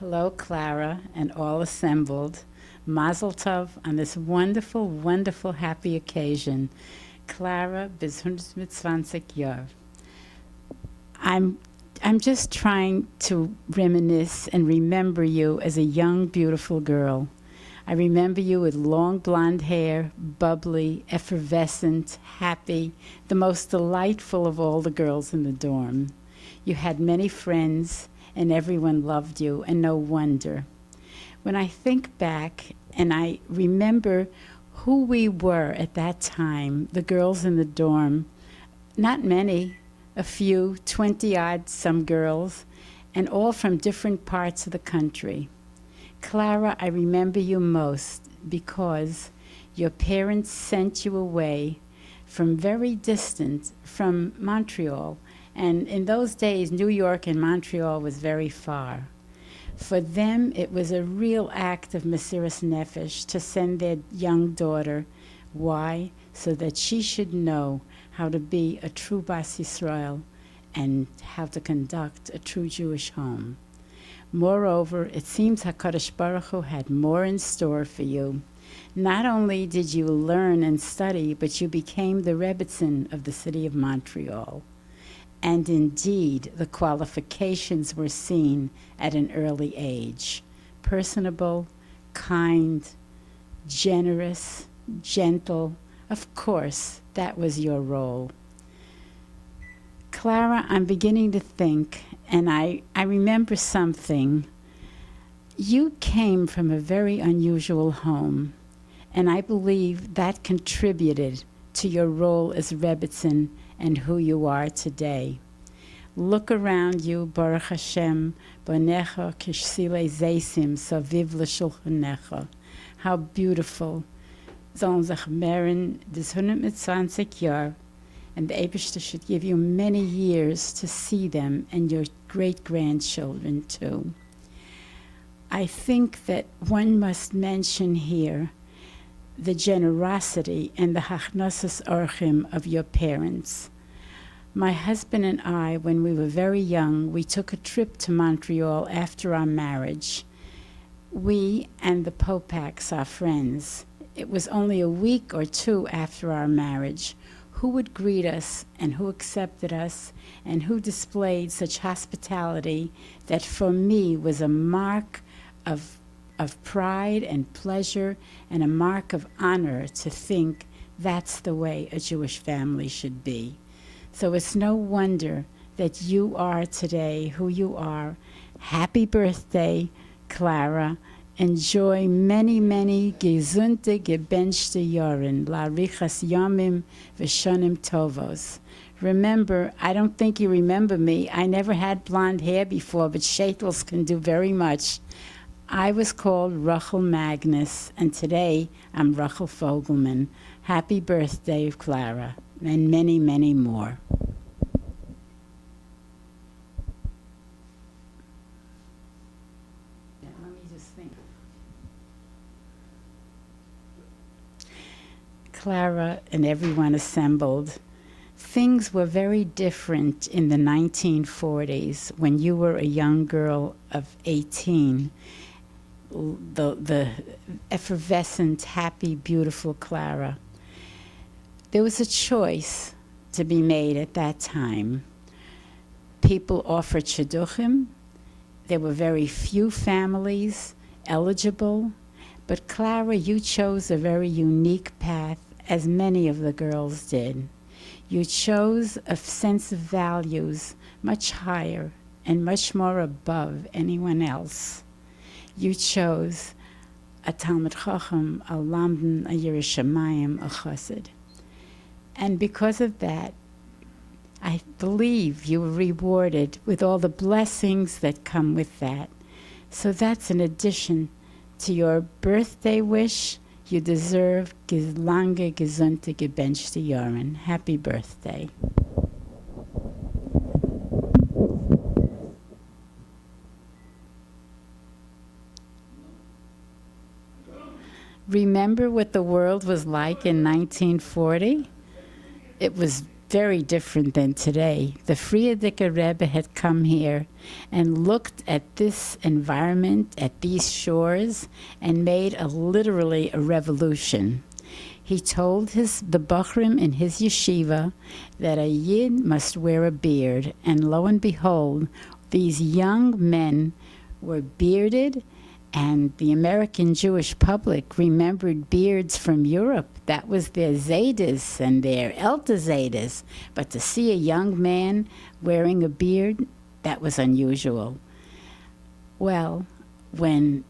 Hello, Clara, and all assembled. Mazel Tov on this wonderful, wonderful, happy occasion. Clara, bis 120 Jahr. I'm just trying to reminisce and remember you as a young, beautiful girl. I remember you with long blonde hair, bubbly, effervescent, happy, the most delightful of all the girls in the dorm. You had many friends, and everyone loved you, and no wonder. When I think back and I remember who we were at that time, the girls in the dorm, not many, a few, 20-odd some girls, and all from different parts of the country. Clara, I remember you most because your parents sent you away from very distant, from Montreal. And in those days, New York and Montreal was very far. For them, it was a real act of Mesiras Nefesh to send their young daughter. Why? So that she should know how to be a true Bas Yisrael and how to conduct a true Jewish home. Moreover, it seems HaKadosh Baruch Hu had more in store for you. Not only did you learn and study, but you became the Rebbetzin of the city of Montreal. And indeed, the qualifications were seen at an early age. Personable, kind, generous, gentle. Of course, that was your role. Clara, I'm beginning to think, and I remember something. You came from a very unusual home, and I believe that contributed to your role as Rebbetzin and who you are today. Look around you, Baruch Hashem, Bonecha kishsile zeisim saviv l'shulchanecha. How beautiful. Sollen sich mehren bis 120 Jahr, and the Eibishter should give you many years to see them and your great-grandchildren too. I think that one must mention here the generosity and the hachnosas orchim of your parents. My husband and I, when we were very young, we took a trip to Montreal after our marriage. We and the Popaks, our friends, it was only a week or two after our marriage, who would greet us and who accepted us and who displayed such hospitality that for me was a mark of pride and pleasure and a mark of honor to think that's the way a Jewish family should be. So it's no wonder that you are today who you are. Happy birthday, Clara. Enjoy many, many gesunde, gebenchte Jahren, larichas yamim v'shonim tovos. Remember, I don't think you remember me. I never had blonde hair before, but shaitels can do very much. I was called Rochele Magnus, and today I'm Rochele Fogelman. Happy birthday, Clara, and many, many more. Let me just think. Clara and everyone assembled. Things were very different in the 1940s when you were a young girl of 18. The effervescent, happy, beautiful Clara. There was a choice to be made at that time. People offered shidduchim. There were very few families eligible, but Clara, you chose a very unique path, as many of the girls did. You chose a sense of values much higher and much more above anyone else. You chose a Talmud Chacham, a Lamdan, a Yerushalayim, a Chassid. And because of that, I believe you were rewarded with all the blessings that come with that. So that's an addition to your birthday wish. You deserve lange, gesunde, gebenchte Jahren. Happy birthday. Remember what the world was like in 1940? It was very different than today. The Frierdiker Rebbe had come here and looked at this environment, at these shores, and made literally a revolution. He told the Bachrim in his yeshiva that a Yid must wear a beard, and lo and behold, these young men were bearded, and the American Jewish public remembered beards from Europe. That was their Zaydas and their Elta Zaydas. But to see a young man wearing a beard, that was unusual. Well, when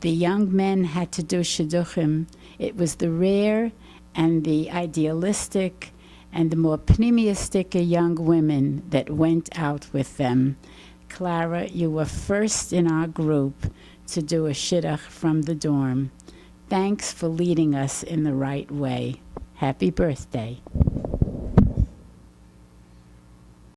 the young men had to do shidduchim, it was the rare and the idealistic and the more pneumistic young women that went out with them. Clara, you were first in our group to do a shidduch from the dorm. Thanks for leading us in the right way. Happy birthday.